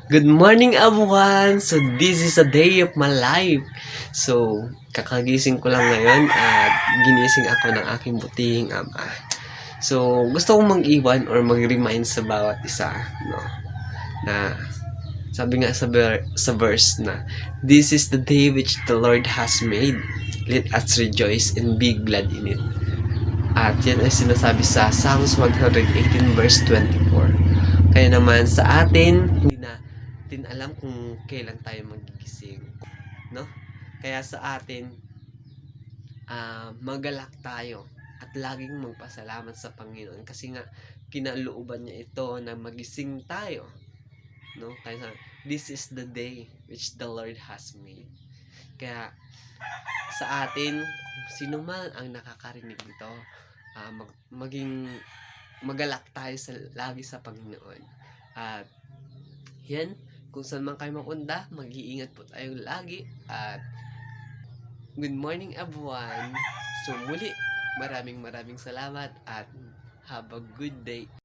Good morning, everyone! So, this is a day of my life. So, kakagising ko lang ngayon at ginising ako ng aking butihing ama. So, gusto kong mag-iwan or mag-remind sa bawat isa, no? Na, sabi nga sa verse na, "This is the day which the Lord has made. Let us rejoice and be glad in it." At yan ay sinasabi sa Psalms 118 verse 24. Kaya naman sa atin, hindi natin alam kung kailan tayo magigising, no? Kaya sa atin, magalak tayo at laging magpasalamat sa Panginoon kasi nga kinalooban niya ito na magising tayo, no? Kaya this is the day which the Lord has made. Kaya sa atin, sino man ang nakakarinig nito, maging magalak tayo lagi sa Panginoon. At yan, kung saan man kayo mapunta, mag-iingat po tayo lagi. At good morning, everyone. So muli, maraming salamat at have a good day.